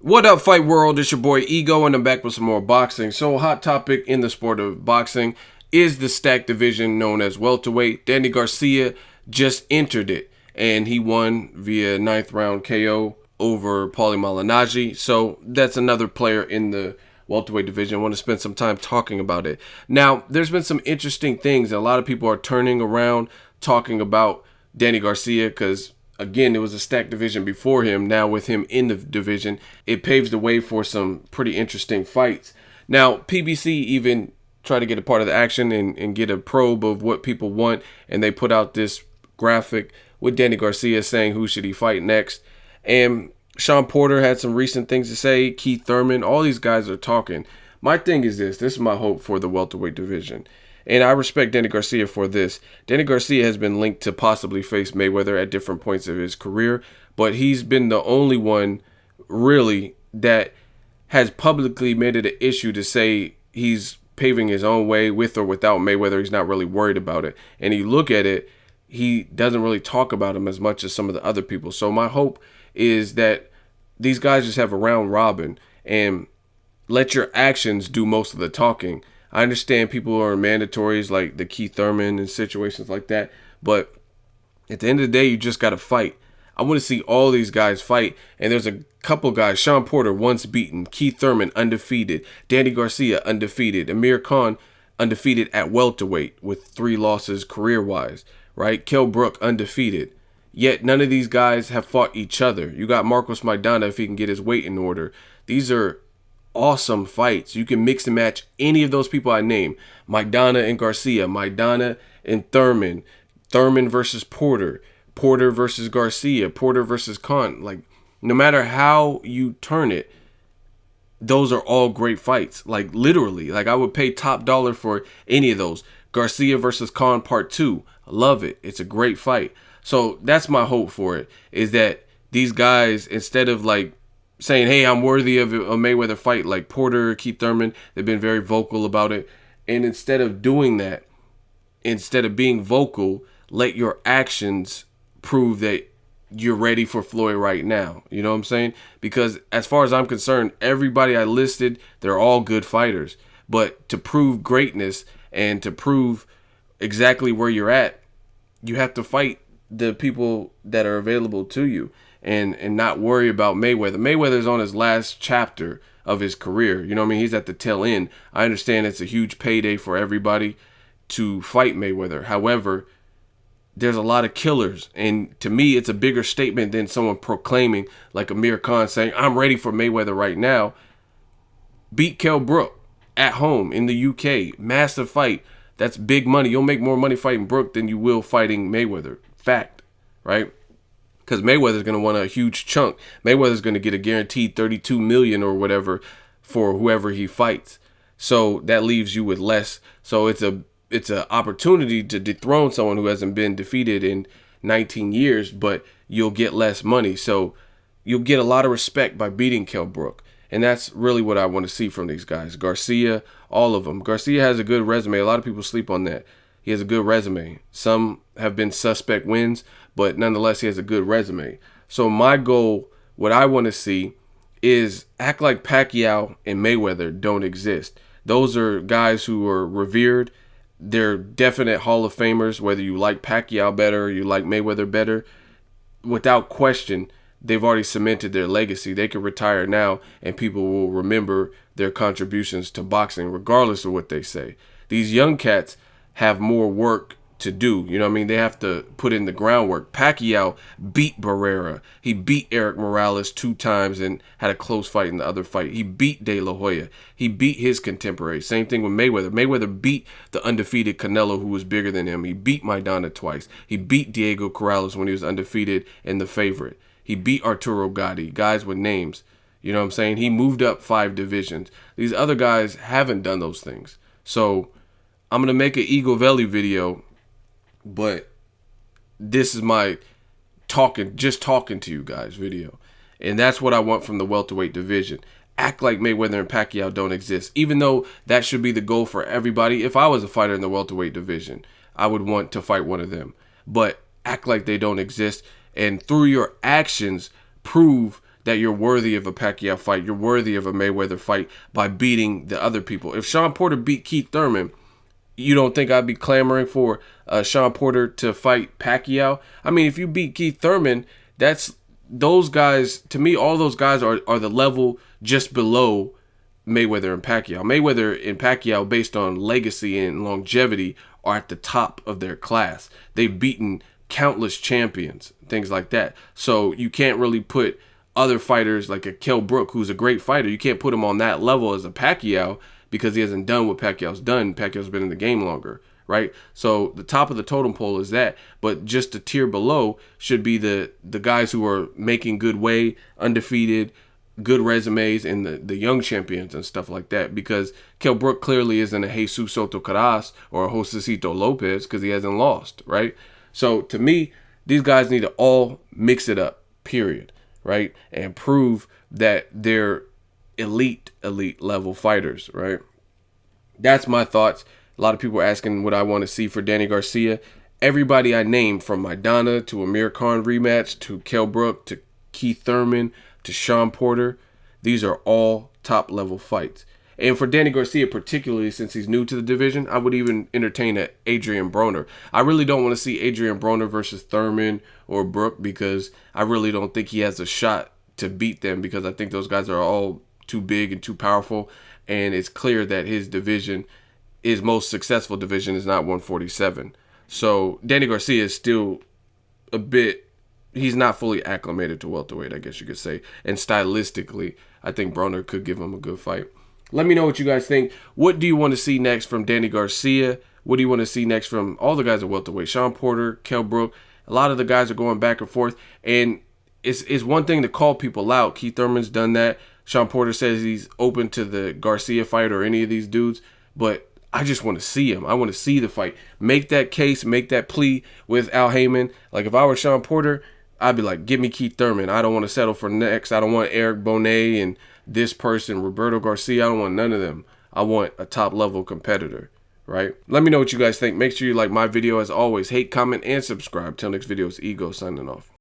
What up, fight world? It's your boy Ego, and I'm back with some more boxing. So, a hot topic in the sport of boxing is the stacked division known as welterweight. Danny Garcia just entered it, and he won via 9th round KO over Paulie Malignaggi. So, that's another player in the welterweight division. I want to spend some time talking about it. Now, there's been some interesting things. A lot of people are turning around talking about Danny Garcia because again, it was a stacked division before him. Now with him in the division, it paves the way for some pretty interesting fights. Now, PBC even tried to get a part of the action and get a probe of what people want. And they put out this graphic with Danny Garcia saying who should he fight next. And Shawn Porter had some recent things to say. Keith Thurman, all these guys are talking. My thing is this is my hope for the welterweight division. And I respect Danny Garcia for this. Danny Garcia has been linked to possibly face Mayweather at different points of his career, but he's been the only one really that has publicly made it an issue to say he's paving his own way with or without Mayweather. He's not really worried about it. And you look at it, he doesn't really talk about him as much as some of the other people. So my hope is that these guys just have a round robin and let your actions do most of the talking. I understand people are mandatories like the Keith Thurman and situations like that, but at the end of the day, you just got to fight. I want to see all these guys fight, and there's a couple guys. Shawn Porter once beaten, Keith Thurman undefeated, Danny Garcia undefeated, Amir undefeated at welterweight with 3 losses career-wise, right? Kell Brook undefeated. Yet none of these guys have fought each other. You got Marcos Maidana if he can get his weight in order. These are awesome fights. You can mix and match any of those people I named. Maidana and Garcia, Maidana and Thurman, Thurman versus Porter, Porter versus Garcia, Porter versus Khan. Like, no matter how you turn it, those are all great fights. Like, literally. Like, I would pay top dollar for any of those. Garcia versus Khan part 2. I love it. It's a great fight. So that's my hope for it, is that these guys, instead of like saying, hey, I'm worthy of a Mayweather fight, like Porter, Keith Thurman, they've been very vocal about it. And instead of doing that, instead of being vocal, let your actions prove that you're ready for Floyd right now. You know what I'm saying? Because as far as I'm concerned, everybody I listed, they're all good fighters. But to prove greatness and to prove exactly where you're at, you have to fight the people that are available to you. And not worry about Mayweather. Mayweather's on his last chapter of his career. You know what I mean? He's at the tail end. I understand it's a huge payday for everybody to fight Mayweather. However, there's a lot of killers. And to me, it's a bigger statement than someone proclaiming, like Amir saying, I'm ready for Mayweather right now. Beat Kell Brook at home in the UK. Massive fight. That's big money. You'll make more money fighting Brook than you will fighting Mayweather. Fact, right? Because Mayweather's going to want a huge chunk. Mayweather's going to get a guaranteed $32 million or whatever for whoever he fights. So that leaves you with less. So it's a opportunity to dethrone someone who hasn't been defeated in 19 years, but you'll get less money. So you'll get a lot of respect by beating Kell Brook. And that's really what I want to see from these guys. Garcia, all of them. Garcia has a good resume. A lot of people sleep on that. He has a good resume. Some have been suspect wins, but nonetheless, he has a good resume. So my goal, what I want to see, is act like Pacquiao and Mayweather don't exist. Those are guys who are revered. They're definite Hall of Famers, whether you like Pacquiao better or you like Mayweather better. Without question, they've already cemented their legacy. They can retire now, and people will remember their contributions to boxing, regardless of what they say. These young cats have more work to do. You know what I mean? They have to put in the groundwork. Pacquiao beat Barrera. He beat Eric Morales 2 times and had a close fight in the other fight. He beat De La Hoya. He beat his contemporary. Same thing with Mayweather. Mayweather beat the undefeated Canelo, who was bigger than him. He beat Maidana twice. He beat Diego Corrales when he was undefeated and the favorite. He beat Arturo Gatti, guys with names. You know what I'm saying? He moved up 5 divisions. These other guys haven't done those things. So I'm going to make an Ego Valley video, but this is my just talking to you guys video. And that's what I want from the welterweight division. Act like Mayweather and Pacquiao don't exist, even though that should be the goal for everybody. If I was a fighter in the welterweight division, I would want to fight one of them. But act like they don't exist, and through your actions, prove that you're worthy of a Pacquiao fight, you're worthy of a Mayweather fight by beating the other people. If Shawn Porter beat Keith Thurman, you don't think I'd be clamoring for Shawn Porter to fight Pacquiao? I mean, if you beat Keith Thurman, that's those guys, to me, all those guys are the level just below Mayweather and Pacquiao. Mayweather and Pacquiao, based on legacy and longevity, are at the top of their class. They've beaten countless champions, things like that. So you can't really put other fighters like a Kell Brook, who's a great fighter, you can't put him on that level as a Pacquiao because he hasn't done what Pacquiao's done. Pacquiao's been in the game longer, right? So the top of the totem pole is that, but just a tier below should be the guys who are making good way, undefeated, good resumes, and the young champions and stuff like that, because Kell Brook clearly isn't a Jesus Soto Caras or a Josecito Lopez because he hasn't lost, right? So to me, these guys need to all mix it up, period, right? And prove that they're elite level fighters, right? That's my thoughts. A lot of people are asking what I want to see for Danny Garcia. Everybody I named, from Maidana to Amir Khan rematch to Kell Brook to Keith Thurman to Shawn Porter, these are all top level fights. And for Danny Garcia particularly, since he's new to the division, I would even entertain a Adrian Broner. I really don't want to see Adrian Broner versus Thurman or Brook because I really don't think he has a shot to beat them, because I think those guys are all too big and too powerful, and it's clear that his division, his most successful division, is not 147. So Danny Garcia is still a bit, he's not fully acclimated to welterweight, I guess you could say. And stylistically, I think Broner could give him a good fight. Let me know what you guys think. What do you want to see next from Danny Garcia? What do you want to see next from all the guys at welterweight? Shawn Porter, Kell Brook. A lot of the guys are going back and forth. And it's one thing to call people out. Keith Thurman's done that. Shawn Porter says he's open to the Garcia fight or any of these dudes. But I just want to see him. I want to see the fight. Make that case, make that plea with Al Heyman. Like, if I were Shawn Porter, I'd be like, give me Keith Thurman. I don't want to settle for next. I don't want Eric Bonet and this person, Roberto Garcia. I don't want none of them. I want a top-level competitor, right? Let me know what you guys think. Make sure you like my video. As always, hate, comment, and subscribe. Till next video, it's Ego signing off.